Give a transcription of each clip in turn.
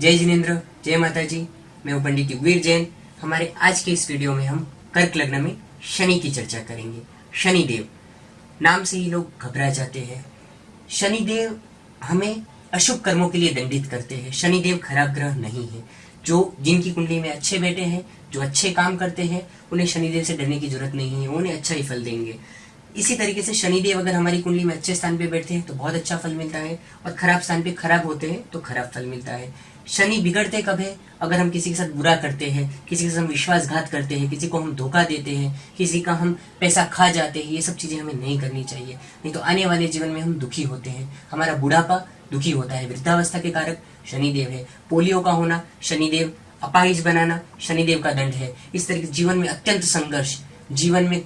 जय जिनेन्द्र, जय माता जी। मैं हूं पंडित युगवीर जैन। हमारे आज के इस वीडियो में हम कर्क लग्न में शनि की चर्चा करेंगे। शनिदेव नाम से ही लोग घबरा जाते हैं। शनिदेव हमें अशुभ कर्मों के लिए दंडित करते हैं। शनिदेव खराब ग्रह नहीं है। जो जिनकी कुंडली में अच्छे बैठे हैं, जो अच्छे काम करते हैं, उन्हें शनिदेव से डरने की जरूरत नहीं है, उन्हें अच्छा ही फल देंगे। इसी तरीके से शनिदेव अगर हमारी कुंडली में अच्छे स्थान पे बैठते हैं तो बहुत अच्छा फल मिलता है, और खराब स्थान पे खराब होते हैं तो खराब फल मिलता है। शनि बिगड़ते कब है? अगर हम किसी के साथ बुरा करते हैं, किसी के साथ हम विश्वासघात करते हैं, किसी को हम धोखा देते हैं, किसी का हम पैसा खा जाते हैं। ये सब चीजें हमें नहीं करनी चाहिए, नहीं तो आने वाले जीवन में हम दुखी होते हैं। हमारा बुढ़ापा दुखी होता है। वृद्धावस्था के कारक शनिदेव है। पोलियो का होना शनिदेव, अपाहिज बनाना शनिदेव का दंड है। इस तरीके जीवन में अत्यंत संघर्ष, जीवन में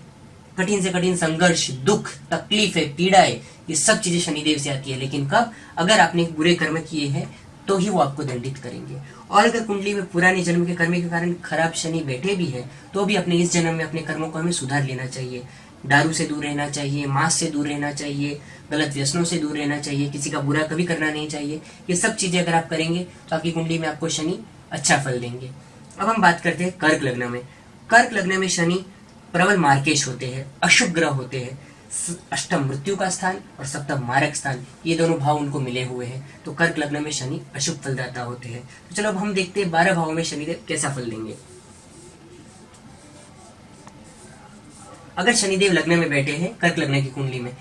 कठिन से कठिन संघर्ष, दुख, तकलीफें, पीड़ाएं, ये सब चीजें शनिदेव से आती है। लेकिन कब? अगर आपने बुरे कर्म किए हैं तो ही वो आपको दंडित करेंगे। और अगर कुंडली में पुराने जन्म के कर्म के कारण खराब शनि बैठे भी है तो भी अपने इस जन्म में अपने कर्मों को हमें सुधार लेना चाहिए। दारू से दूर रहना चाहिए, मांस से दूर रहना चाहिए, गलत व्यसनों से दूर रहना चाहिए, किसी का बुरा कभी करना नहीं चाहिए। ये सब चीजें अगर आप करेंगे तो आपकी कुंडली में आपको शनि अच्छा फल देंगे। अब हम बात करते हैं कर्क लग्न में। कर्क लग्न में शनि प्रबल मार्केश होते हैं, अशुभ ग्रह होते हैं। अष्टम मृत्यु का स्थान और सप्तम मारक स्थान, ये दोनों भाव उनको मिले हुए हैं, तो कर्क लग्न में शनि अशुभ फलदाता होते हैं। तो चलो अब हम देखते हैं 12 भावों में शनिदेव कैसा फल देंगे। अगर शनिदेव लग्न में बैठे हैं कर्क लग्न की कुंडली में,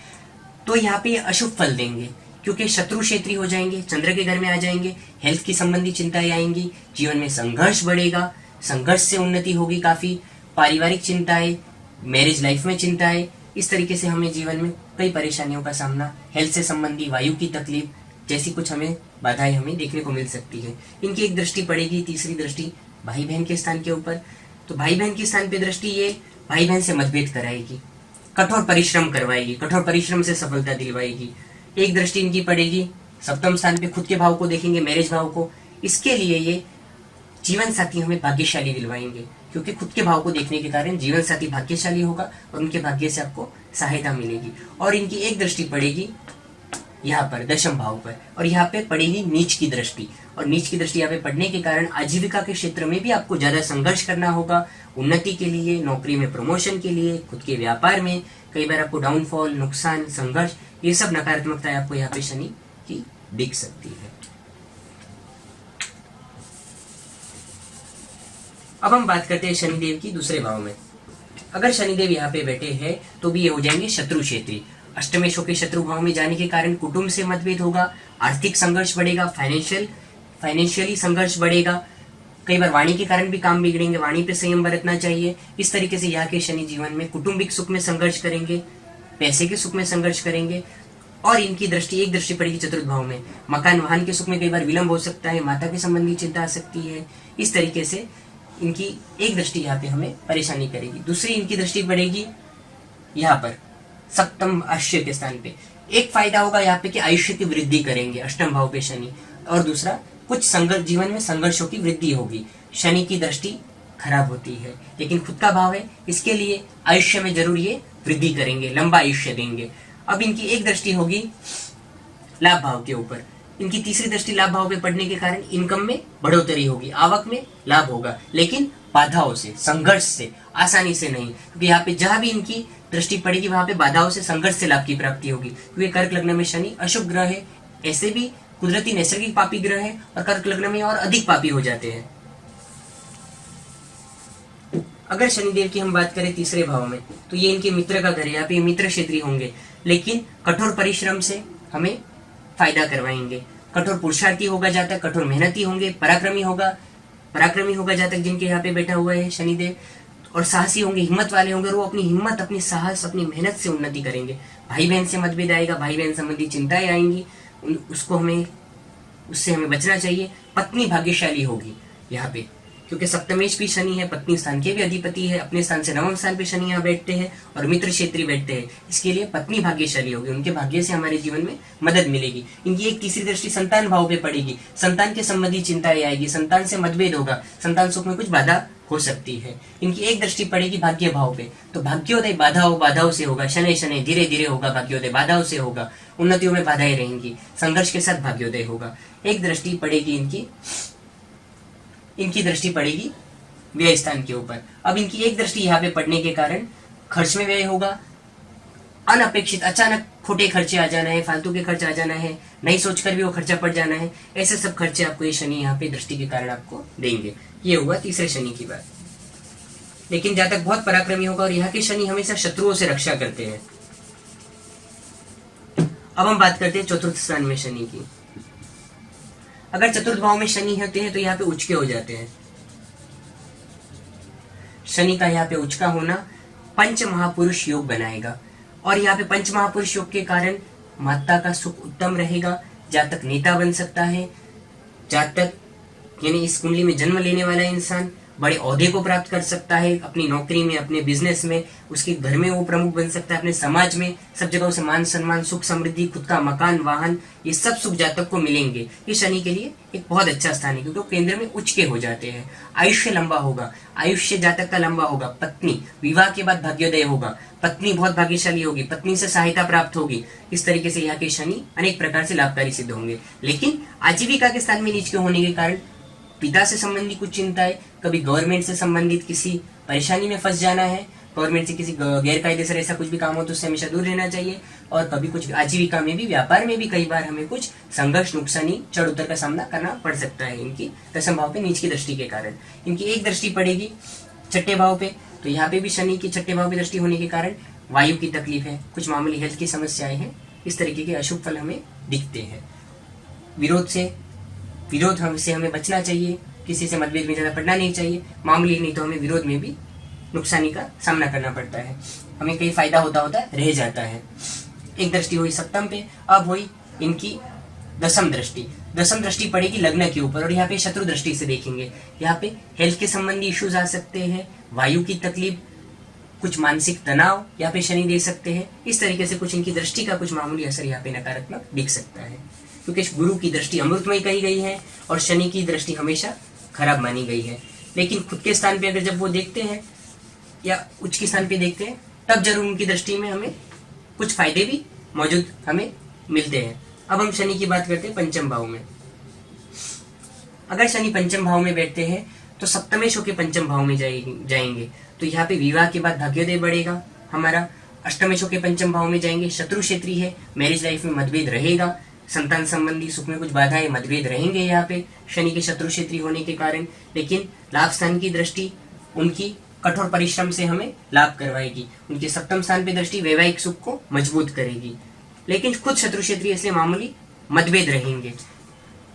तो यहाँ पे अशुभ फल देंगे, क्योंकि शत्रु क्षेत्री हो जाएंगे, चंद्र के घर में आ जाएंगे, हेल्थ की संबंधी चिंताएं आएंगी, जीवन में संघर्ष बढ़ेगा, संघर्ष से उन्नति होगी काफी, पारिवारिक चिंताएं, मैरिज लाइफ में चिंताएं, इस तरीके से हमें जीवन में कई परेशानियों का सामना, हेल्थ से संबंधी, वायु की तकलीफ जैसी कुछ हमें बाधाएं हमें देखने को मिल सकती है। इनकी एक दृष्टि पड़ेगी, तीसरी दृष्टि भाई बहन के स्थान के ऊपर। तो भाई बहन के स्थान पे दृष्टि ये भाई बहन से मतभेद कराएगी, कठोर परिश्रम करवाएगी, कठोर परिश्रम से सफलता दिलवाएगी। एक दृष्टि इनकी पड़ेगी सप्तम स्थान पे, खुद के भाव को देखेंगे, मैरिज भाव को। इसके लिए ये जीवन साथी हमें भाग्यशाली दिलवाएंगे, क्योंकि खुद के भाव को देखने के कारण जीवन साथी भाग्यशाली होगा और उनके भाग्य से आपको सहायता मिलेगी। और इनकी एक दृष्टि पड़ेगी यहाँ पर दशम भाव पर, और यहाँ पे पड़ेगी नीच की दृष्टि। और नीच की दृष्टि यहाँ पे पड़ने के कारण आजीविका के क्षेत्र में भी आपको ज्यादा संघर्ष करना होगा, उन्नति के लिए, नौकरी में प्रमोशन के लिए, खुद के व्यापार में कई बार आपको डाउनफॉल, नुकसान, संघर्ष, ये सब नकारात्मकता आपको यहाँ पे शनि की दिख सकती है। अब हम बात करते हैं शनिदेव की दूसरे भाव में। अगर शनिदेव यहाँ पे बैठे हैं तो भी ये हो जाएंगे शत्रु क्षेत्री। अष्टमेश के शत्रु भाव में जाने के कारण कुटुंब से मतभेद होगा, आर्थिक संघर्ष बढ़ेगा, फाइनेंशियली संघर्ष बढ़ेगा, कई बार वाणी के कारण भी काम बिगड़ेंगे, वाणी पे संयम बरतना चाहिए। इस तरीके से यहाँ के शनि जीवन में कौटुंबिक सुख में संघर्ष करेंगे, पैसे के सुख में संघर्ष करेंगे। और इनकी दृष्टि एक दृष्टि पड़ेगी चतुर्थ भाव में, मकान वाहन के सुख में कई बार विलंब हो सकता है, माता के संबंधी चिंता आ सकती है। इस तरीके से इनकी एक दृष्टि यहाँ पे हमें परेशानी करेगी। दूसरी इनकी दृष्टि पड़ेगी यहाँ पर सप्तम आयुष्य के स्थान पे। एक फायदा होगा यहाँ पे कि आयुष्य की वृद्धि करेंगे अष्टम भाव पे शनि, और दूसरा कुछ संघर्ष, जीवन में संघर्षों की वृद्धि होगी। शनि की दृष्टि खराब होती है, लेकिन खुद का भाव है, इसके लिए आयुष्य में जरूर ये वृद्धि करेंगे, लंबा आयुष्य देंगे। अब इनकी एक दृष्टि होगी लाभ भाव के ऊपर। इनकी तीसरी दृष्टि लाभ भाव पे पड़ने के कारण इनकम में बढ़ोतरी होगी, आवक में लाभ होगा, लेकिन बाधाओं से, संघर्ष से, आसानी से नहीं। क्योंकि यहाँ पे जहां भी इनकी दृष्टि पड़ेगी वहां पे बाधाओं से, संघर्ष से लाभ की प्राप्ति होगी। क्योंकि कर्क लग्न में शनि अशुभ ग्रह है, ऐसे भी कुदरती नैसर्गिक पापी ग्रह है, और कर्क लग्न में और अधिक पापी हो जाते हैं। अगर शनिदेव की हम बात करें तीसरे भाव में, तो ये इनके मित्र का घर है, यहाँ पे मित्र क्षेत्रीय होंगे, लेकिन कठोर परिश्रम से हमें फायदा करवाएंगे। कठोर पुरुषार्थी होगा जातक, कठोर मेहनती होंगे, पराक्रमी होगा जातक जिनके यहाँ पे बैठा हुआ है शनिदेव, और साहसी होंगे, हिम्मत वाले होंगे, और वो अपनी हिम्मत, अपनी साहस, अपनी मेहनत से उन्नति करेंगे। भाई बहन से मतभेद आएगा, भाई बहन संबंधी चिंताएं आएंगी, उससे हमें बचना चाहिए। पत्नी भाग्यशाली होगी यहाँ पे, क्योंकि सप्तमेश भी शनि है, पत्नी स्थान के भी अधिपति है, अपने स्थान से नवम स्थान पे शनि यहाँ बैठते हैं और मित्र क्षेत्री बैठते हैं। इसके लिए पत्नी भाग्यशाली होगी, उनके भाग्य से हमारे जीवन में मदद मिलेगी। इनकी एक तीसरी दृष्टि संतान भाव पे पड़ेगी, संतान के संबंधी चिंताएं आएगी, संतान से मतभेद होगा, संतान सुख में कुछ बाधा हो सकती है। इनकी एक दृष्टि पड़ेगी भाग्य भाव पे, तो भाग्योदय बाधाओं से होगा, शनै शनै धीरे धीरे होगा, भाग्योदय बाधाओं से होगा, उन्नतियों में बाधाएं रहेंगी, संघर्ष के साथ भाग्योदय होगा। एक दृष्टि पड़ेगी इनकी इनकी दृष्टि पड़ेगी व्यय स्थान के ऊपर। अब इनकी एक दृष्टि यहाँ पे पड़ने के कारण खर्च में व्यय होगा, अनअपेक्षित अचानक खोटे खर्चे आ जाना है, फालतू के खर्च आ जाना है, नहीं सोचकर भी वो खर्चा पड़ जाना है, ऐसे सब खर्चे आपको ये शनि यहाँ पे दृष्टि के कारण आपको देंगे। ये हुआ तीसरे शनि की बात। लेकिन जातक बहुत पराक्रमी होगा और यहाँ के शनि हमेशा शत्रुओं से रक्षा करते हैं। अब हम बात करते हैं चतुर्थ स्थान में शनि की। अगर चतुर्थ भाव में शनि होते हैं तो यहाँ पे उचके हो जाते हैं। शनि का यहाँ पे उचका होना पंच महापुरुष योग बनाएगा और यहाँ पे पंच महापुरुष योग के कारण माता का सुख उत्तम रहेगा, जातक नेता बन सकता है, जातक यानी इस कुंडली में जन्म लेने वाला इंसान बड़े ओहदे को प्राप्त कर सकता है, अपनी नौकरी में, अपने बिजनेस में, उसके घर में वो प्रमुख बन सकता है, अपने समाज में सब जगह उसे मान सम्मान, सुख समृद्धि, खुद का मकान, वाहन, ये सब सुख जातक को मिलेंगे। ये शनि के लिए एक बहुत अच्छा स्थान है क्योंकि केंद्र में उचके हो जाते हैं। आयुष्य लंबा होगा, आयुष्य जातक का लंबा होगा। पत्नी, विवाह के बाद भाग्योदय होगा, पत्नी बहुत भाग्यशाली होगी, पत्नी से सहायता प्राप्त होगी। इस तरीके से यहाँ के शनि अनेक प्रकार से लाभकारी सिद्ध होंगे। लेकिन आजीविका के स्थान में नीच के होने के कारण पिता से संबंधित कुछ चिंताएं, कभी गवर्नमेंट से संबंधित किसी परेशानी में फंस जाना है, गवर्नमेंट से किसी गैर कायदेसर ऐसा कुछ भी काम हो तो उससे हमेशा दूर रहना चाहिए। और कभी कुछ आजीविका में भी, व्यापार में भी कई बार हमें कुछ संघर्ष, नुकसानी, चढ़ उतर का सामना करना पड़ सकता है इनकी दशम भाव पे नीच की दृष्टि के कारण। इनकी एक दृष्टि पड़ेगी छठे भाव पे, तो यहाँ पे भी शनि की छठे भाव पे दृष्टि होने के कारण वायु की तकलीफ है, कुछ मामूली हेल्थ की समस्याएं हैं, इस तरीके के अशुभ फल हमें दिखते हैं। विरोध हमसे हमें बचना चाहिए, किसी से मतभेद में ज्यादा पड़ना नहीं चाहिए, मामूली नहीं तो हमें विरोध में भी नुकसानी का सामना करना पड़ता है, हमें कई फायदा होता रह जाता है। एक दृष्टि हुई सप्तम पे, अब हुई इनकी दसम दृष्टि। दसम दृष्टि पड़ेगी लग्न के ऊपर और यहाँ पे शत्रु दृष्टि से देखेंगे। यहाँ पे हेल्थ के संबंधी इश्यूज आ सकते हैं, वायु की तकलीफ, कुछ मानसिक तनाव यहाँ पे शनि दे सकते हैं। इस तरीके से कुछ इनकी दृष्टि का कुछ मामूली असर यहाँ पे नकारात्मक दिख सकता है क्योंकि गुरु की दृष्टि अमृतमय कही गई है और शनि की दृष्टि हमेशा खराब मानी गई है। लेकिन खुद के स्थान पे अगर जब वो देखते हैं या उच्च के स्थान पे देखते हैं तब जरूर उनकी दृष्टि में हमें कुछ फायदे भी मौजूद हमें मिलते हैं। अब हम शनि की बात करते हैं पंचम भाव में। अगर शनि पंचम भाव में बैठते हैं तो सप्तमेश होकर पंचम भाव में जाएंगे तो यहाँ पे विवाह के बाद भाग्योदय बढ़ेगा हमारा। अष्टमेश होकर पंचम भाव में जाएंगे, शत्रु क्षेत्री है, मैरिज लाइफ में मतभेद रहेगा, संतान संबंधी सुख में कुछ बाधाएं, मतभेद रहेंगे यहाँ पे शनि के शत्रु क्षेत्री होने के कारण। लेकिन लाभ स्थान की दृष्टि उनकी कठोर परिश्रम से हमें लाभ करवाएगी, उनके सप्तम स्थान पे दृष्टि वैवाहिक सुख को मजबूत करेगी। लेकिन खुद शत्रु क्षेत्री इसलिए मामूली मतभेद रहेंगे,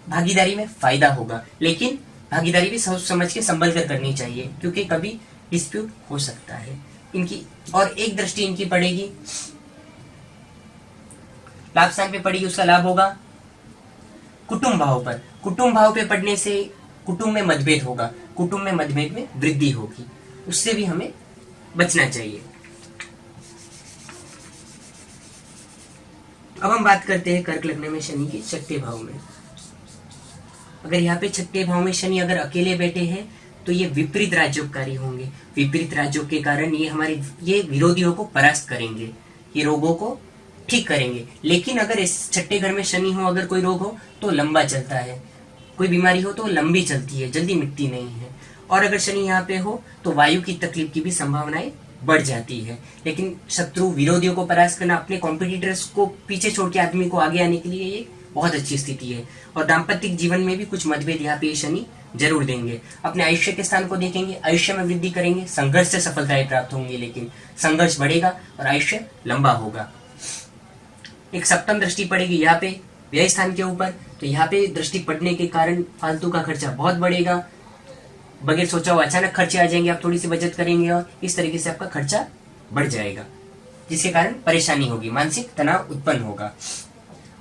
भागीदारी में फायदा होगा, लेकिन भागीदारी भी सोच समझ के संभल कर करनी चाहिए क्योंकि कभी डिस्प्यूट हो सकता है इनकी। और एक दृष्टि इनकी पड़ेगी लाभ स्थान पे पड़ेगी, उसका लाभ होगा कुटुंब भाव पर। कुटुंब भाव पे पड़ने से कुटुंब में मतभेद होगा, कुटुंब में मतभेद में वृद्धि होगी, उससे भी हमें बचना चाहिए। अब हम बात करते हैं कर्क लग्न में शनि के छठे भाव में। अगर यहाँ पे छठे भाव में शनि अगर अकेले बैठे हैं तो ये विपरीत राजयोगकारी होंगे। विपरीत राजयोग के कारण ये विरोधियों को परास्त करेंगे, ये रोगों को ठीक करेंगे। लेकिन अगर इस छठे घर में शनि हो, अगर कोई रोग हो तो लंबा चलता है, कोई बीमारी हो तो लंबी चलती है, जल्दी मिटती नहीं है। और अगर शनि यहाँ पे हो तो वायु की तकलीफ की भी संभावनाएं बढ़ जाती है। लेकिन शत्रु विरोधियों को परास्त करना, अपने कॉम्पिटिटर्स को पीछे छोड़ के आदमी को आगे आने के लिए ये बहुत अच्छी स्थिति है। और दाम्पत्य जीवन में भी कुछ मतभेद यहाँ पे शनि जरूर देंगे। अपने आयुष्य के स्थान को देखेंगे, आयुष्य में वृद्धि करेंगे, संघर्ष से सफलताएं प्राप्त होंगी, लेकिन संघर्ष बढ़ेगा और आयुष्य लंबा होगा। एक सप्तम दृष्टि पड़ेगी यहाँ पे व्यय स्थान के ऊपर, तो यहाँ पे दृष्टि पड़ने के कारण फालतू का खर्चा बहुत बढ़ेगा, बगैर सोचा हुआ अचानक खर्चे आ जाएंगे, आप थोड़ी सी बचत करेंगे और इस तरीके से आपका खर्चा बढ़ जाएगा, जिसके कारण परेशानी होगी, मानसिक तनाव उत्पन्न होगा।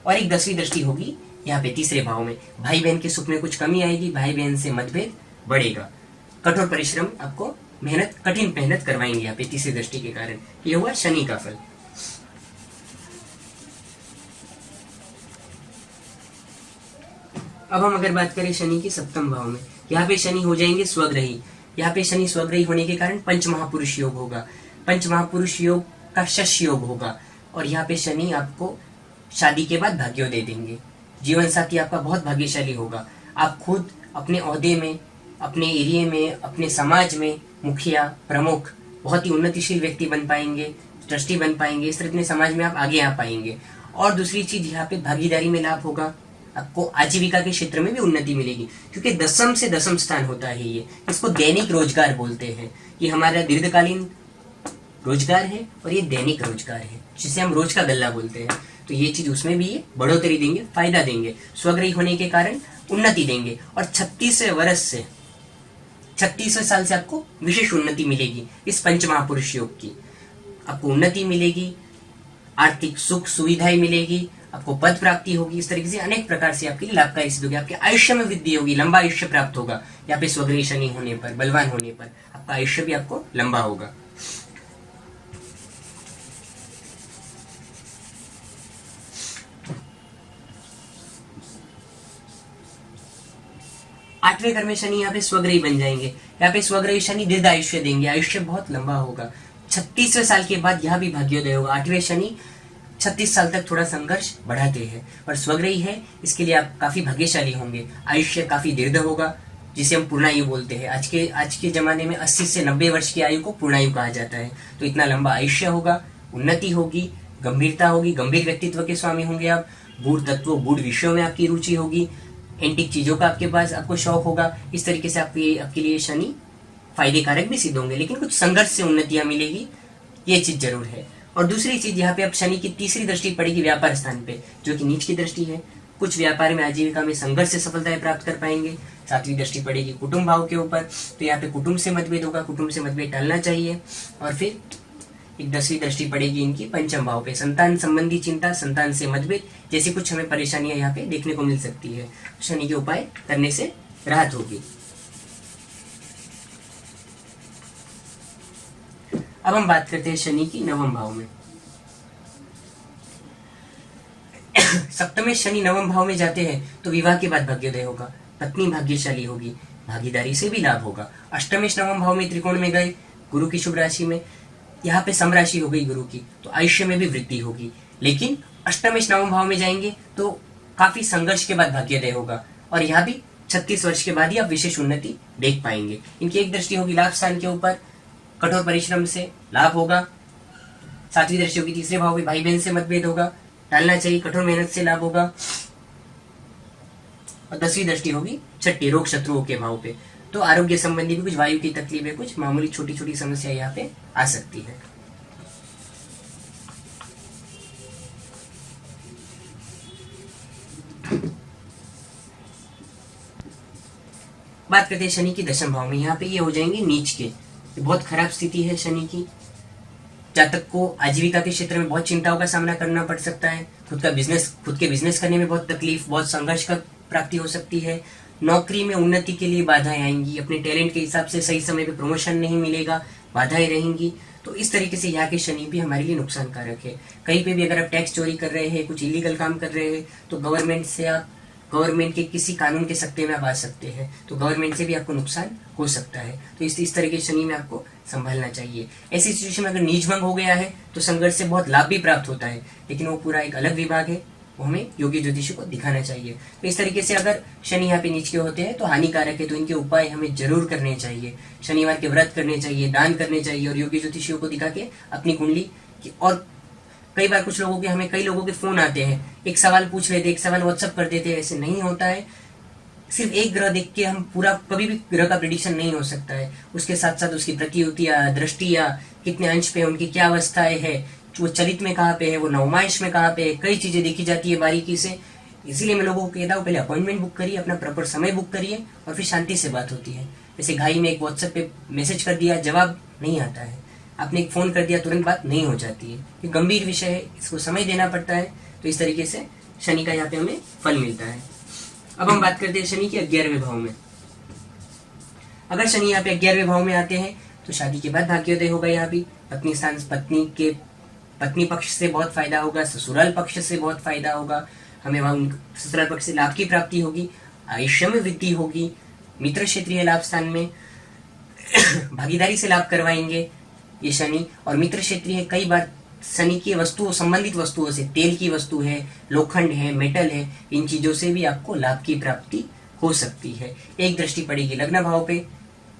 और एक 10वीं दृष्टि होगी यहाँ पे तीसरे भाव में, भाई बहन के सुख में कुछ कमी आएगी, भाई बहन से मतभेद बढ़ेगा, कठोर परिश्रम आपको कठिन मेहनत करवाएंगे यहाँ पे तीसरी दृष्टि के कारण। ये हुआ शनि का फल। अब हम अगर बात करें शनि की सप्तम भाव में, यहाँ पे शनि हो जाएंगे स्वग्रही। यहाँ पे शनि स्वग्रही होने के कारण पंच महापुरुष योग होगा, पंच महापुरुष योग का शश योग होगा। और यहाँ पे शनि आपको शादी के बाद भाग्योदय देंगे, जीवन साथी आपका बहुत भाग्यशाली होगा, आप खुद अपने ओहदे में अपने एरिया में, अपने समाज में मुखिया, प्रमुख, बहुत ही उन्नतिशील व्यक्ति बन पाएंगे, ट्रस्टी बन पाएंगे। इस तरह अपने समाज में आप आगे आ पाएंगे। और दूसरी चीज यहाँ पे भागीदारी में लाभ होगा, आपको आजीविका के क्षेत्र में भी उन्नति मिलेगी, क्योंकि दसम से दसम स्थान होता है ये, इसको दैनिक रोजगार बोलते हैं। ये हमारा दीर्घकालीन रोजगार है और ये दैनिक रोजगार है, जिसे हम रोज का गल्ला बोलते हैं। तो ये चीज उसमें भी ये बढ़ोतरी देंगे, फायदा देंगे, स्वग्रही होने के कारण उन्नति देंगे। और 36वें साल से आपको विशेष उन्नति मिलेगी इस पंच महापुरुष योग की। आपको उन्नति मिलेगी, आर्थिक सुख सुविधाएं मिलेगी, आपको पद प्राप्ति होगी। इस तरीके से अनेक प्रकार से आपके लिए लाभकारी सिद्ध होगी। आपके आयुष्य में वृद्धि होगी, लंबा आयुष्य प्राप्त होगा। यहाँ पे स्वग्रही शनि होने पर, बलवान होने पर आपका आयुष्य भी आपको लंबा होगा। आठवें घर में शनि यहाँ पे स्वग्रही बन जाएंगे। यहाँ पे स्वग्रही शनि दीर्घ आयुष्य देंगे, आयुष्य बहुत लंबा होगा। 36वें साल के बाद यहाँ भी भाग्योदय होगा। 8वें शनि 36 साल तक थोड़ा संघर्ष बढ़ाते हैं, पर स्वग्रही है, इसके लिए आप काफी भाग्यशाली होंगे। आयुष्य काफी दीर्घ होगा, जिसे हम पूर्णायु बोलते हैं। आज के जमाने में 80 से 90 वर्ष की आयु को पूर्णायु कहा जाता है। तो इतना लंबा आयुष्य होगा, उन्नति होगी, गंभीरता होगी, गंभीर व्यक्तित्व के स्वामी होंगे आप। गूढ़ तत्वों, गूढ़ विषयों में आपकी रुचि होगी, एंटिक चीजों का आपके पास आपको शौक होगा। इस तरीके से आपके लिए शनि फायदे कारक भी सिद्ध होंगे, लेकिन कुछ संघर्ष से उन्नतियां मिलेगी, ये चीज जरूर है। और दूसरी चीज, यहाँ पे अब शनि की तीसरी दृष्टि पड़ेगी व्यापार स्थान पे, जो कि नीच की दृष्टि है। कुछ व्यापार में, आजीविका में संघर्ष से सफलताएं प्राप्त कर पाएंगे। 7वीं दृष्टि पड़ेगी कुटुंब भाव के ऊपर, तो यहाँ पे कुटुंब से मतभेद होगा, कुटुंब से मतभेद टालना चाहिए। और फिर एक 10वीं दृष्टि पड़ेगी इनकी पंचम भाव पे, संतान संबंधी चिंता, संतान से मतभेद जैसी कुछ हमें परेशानियां यहाँ पे देखने को मिल सकती है। शनि के उपाय करने से राहत होगी। अब हम बात करते हैं शनि की नवम भाव में। सप्तमें शनि नवम भाव में जाते हैं तो विवाह के बाद भाग्योदय होगा, पत्नी भाग्यशाली होगी, भागीदारी से भी लाभ होगा। अष्टमेश नवम भाव में त्रिकोण में गए, गुरु की शुभ राशि में, यहाँ पे समराशि हो गई गुरु की, तो आयुष्य में भी वृद्धि होगी। लेकिन अष्टमेश नवम भाव में जाएंगे तो काफी संघर्ष के बाद भाग्योदय होगा, और यहाँ भी 36 वर्ष के बाद ही आप विशेष उन्नति देख पाएंगे। इनकी एक दृष्टि होगी लाभ स्थान के ऊपर, कठोर परिश्रम से लाभ होगा। 7वीं दृष्टि होगी तीसरे भाव में, भाई बहन से मतभेद होगा, टालना चाहिए, कठोर मेहनत से लाभ होगा। और 10वीं दृष्टि होगी छठी रोग शत्रुओं के भाव पे, तो आरोग्य संबंधी भी कुछ वायु की तकलीफें, कुछ मामूली छोटी छोटी समस्या यहाँ पे आ सकती है। बात करते हैं शनि की दशम भाव में, यहाँ पे ये हो जाएंगे नीच के। बहुत खराब स्थिति है शनि की। जातक को आजीविका के क्षेत्र में बहुत चिंताओं का सामना करना पड़ सकता है। खुद के बिजनेस करने में बहुत तकलीफ, बहुत संघर्ष का प्राप्ति हो सकती है। नौकरी में उन्नति के लिए बाधाएं आएंगी, अपने टैलेंट के हिसाब से सही समय पे प्रमोशन नहीं मिलेगा, बाधाएं रहेंगी। तो इस तरीके से यहाँ के शनि भी हमारे लिए नुकसानकारक है। कहीं पे भी अगर आप टैक्स चोरी कर रहे हैं, कुछ इलीगल काम कर रहे हैं, तो गवर्नमेंट के किसी कानून के सकते में आप आ सकते हैं, तो गवर्नमेंट से भी आपको नुकसान हो सकता है। तो इस तरह के शनि में आपको संभालना चाहिए। ऐसी सिचुएशन में अगर नीच भंग हो गया है तो संघर्ष से बहुत लाभ भी प्राप्त होता है, लेकिन वो पूरा एक अलग विभाग है, वो हमें योगी ज्योतिषी को दिखाना चाहिए। तो इस तरीके से अगर शनि यहाँ पे नीच के होते हैं तो हानिकारक है, तो इनके उपाय हमें जरूर करने चाहिए। शनिवार के व्रत करने चाहिए, दान करने चाहिए, और योगी ज्योतिषियों को दिखा के अपनी कुंडली और कई बार कई लोगों के फोन आते हैं, एक सवाल पूछ लेते, एक सवाल व्हाट्सअप कर देते हैं। ऐसे नहीं होता है। सिर्फ एक ग्रह देख के हम पूरा कभी भी ग्रह का प्रेडिक्शन नहीं हो सकता है। उसके साथ साथ उसकी प्रतियुतियां, दृष्टियां, कितने अंश पे, उनकी क्या अवस्थाएं है, वो चरित में कहाँ पे है, वो नवमांश में कहाँ पे है, कई चीजें देखी जाती है बारीकी से। इसीलिए मैं लोगों को कहता हूँ पहले अपॉइंटमेंट बुक करिए, अपना प्रॉपर समय बुक करिए, और फिर शांति से बात होती है। जैसे घाई में एक व्हाट्सएप पे मैसेज कर दिया, जवाब नहीं आता है, आपने एक फोन कर दिया, तुरंत बात नहीं हो जाती है। ये गंभीर विषय है, इसको समय देना पड़ता है। तो इस तरीके से शनि का यहाँ पे हमें फल मिलता है। अब हम बात करते हैं शनि के 11वें भाव में। अगर शनि यहाँ पे 11वें भाव में आते हैं तो शादी के बाद भाग्योदय होगा। यहाँ भी पत्नी पक्ष से बहुत फायदा होगा, ससुराल पक्ष से बहुत फायदा होगा। हमें वहां ससुराल पक्ष से लाभ की प्राप्ति होगी, आयुष्य में वृद्धि होगी, मित्र क्षेत्रीय लाभ स्थान में भागीदारी से लाभ करवाएंगे ये शनि। और मित्र क्षेत्रीय कई बार शनि की संबंधित वस्तुओं से, तेल की वस्तु है, लोखंड है, मेटल है, इन चीजों से भी आपको लाभ की प्राप्ति हो सकती है। एक दृष्टि पड़ेगी लग्न भाव पे,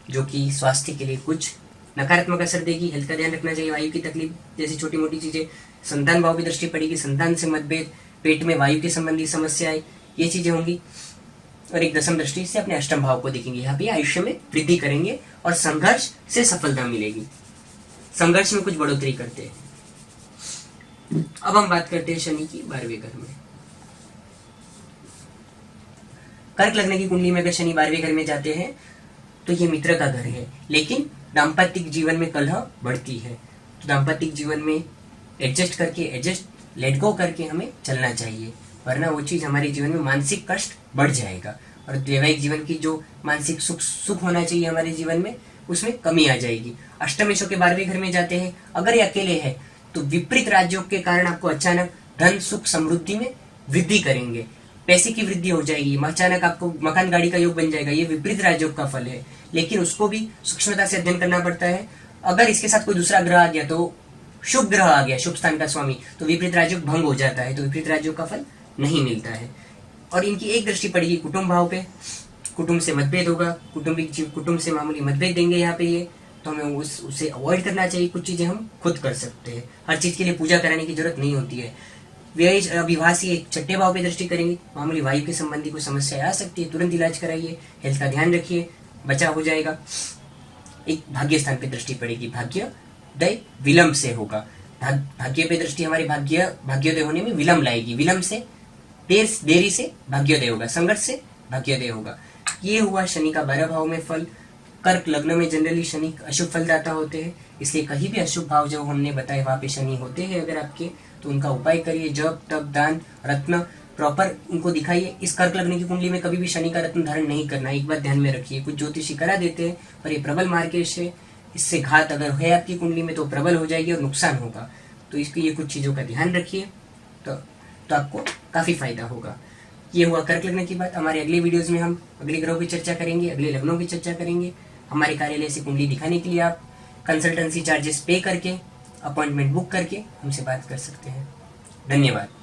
जो कि स्वास्थ्य के लिए कुछ नकारात्मक असर देगी, हेल्थ का ध्यान रखना चाहिए, वायु की तकलीफ जैसी छोटी मोटी चीजें। संतान भाव की दृष्टि पड़ेगी, संतान से मतभेद, पेट में वायु के संबंधी समस्याएं, ये चीजें होंगी। और एक दशम दृष्टि से अपने अष्टम भाव को देखेंगे, यहाँ पे आयुष्य में वृद्धि करेंगे और संघर्ष से सफलता मिलेगी, संघर्ष में कुछ बढ़ोतरी करते हैं। अब हम बात करते हैं शनि की 12वें घर में। कर्क लग्न की कुंडली में अगर शनि 12वें घर में जाते हैं तो ये मित्र का घर है, लेकिन दाम्पत्य जीवन में कलह बढ़ती है। तो दाम्पत्य जीवन में एडजस्ट लेट गो करके हमें चलना चाहिए, वरना वो चीज हमारे जीवन में मानसिक कष्ट बढ़ जाएगा और वैवाहिक जीवन की जो मानसिक सुख होना चाहिए हमारे जीवन में, उसमें कमी आ जाएगी। अष्टमेशों के 12वें घर में जाते हैं, अगर ये अकेले है तो विपरीत राजयोग के कारण आपको अचानक धन सुख समृद्धि में वृद्धि करेंगे, पैसे की वृद्धि हो जाएगी, अचानक आपको मकान गाड़ी का योग बन जाएगा। ये विपरीत राजयोग का फल है, लेकिन उसको भी सूक्ष्मता से अध्ययन करना पड़ता है। अगर इसके साथ कोई दूसरा ग्रह आ गया, तो शुभ ग्रह आ गया, शुभ स्थान का स्वामी, तो विपरीत राजयोग भंग हो जाता है, तो विपरीत राजयोग का फल नहीं मिलता है। और इनकी एक दृष्टि पड़ेगी कुटुंब भाव पे, कुटुंब से मतभेद होगा, कुटुंब से मामूली मतभेद देंगे यहाँ पे ये, तो हमें उसे अवॉइड करना चाहिए। कुछ चीजें हम खुद कर सकते हैं, हर चीज के लिए पूजा कराने की जरूरत नहीं होती है। विवाह से एक छठे भाव पे दृष्टि करेंगे, मामूली वायु के संबंधी कोई समस्या आ सकती है, तुरंत इलाज कराइए, हेल्थ का ध्यान रखिए, बचाव हो जाएगा। एक भाग्य स्थान पे दृष्टि पड़ेगी, भाग्योदय विलंब से होगा। भाग्य पे दृष्टि हमारे भाग्योदय होने में विलंब लाएगी, विलंब से देरी से भाग्योदय होगा, संघर्ष से भाग्योदय होगा। ये हुआ शनि का 12 भाव में फल। कर्क लग्न में जनरली शनि अशुभ फलदाता होते हैं, इसलिए कहीं भी अशुभ भाव जो हमने बताए वहां पे शनि होते हैं अगर आपके, तो उनका उपाय करिए, जप तप दान रत्न प्रॉपर उनको दिखाइए। इस कर्क लग्न की कुंडली में कभी भी शनि का रत्न धारण नहीं करना, एक बात ध्यान में रखिए। कुछ ज्योतिषी करा देते हैं पर ये प्रबल मार्केश है, इससे घात अगर है आपकी कुंडली में तो प्रबल हो जाएगी और नुकसान होगा, तो इसके ये कुछ चीजों का ध्यान रखिए, तो आपको काफी फायदा होगा। ये हुआ कर्क लग्न की बात। हमारे अगले वीडियोस में हम अगले ग्रहों की चर्चा करेंगे, अगले लग्नों की चर्चा करेंगे। हमारे कार्यालय से कुंडली दिखाने के लिए आप कंसल्टेंसी चार्जेस पे करके अपॉइंटमेंट बुक करके हमसे बात कर सकते हैं। धन्यवाद।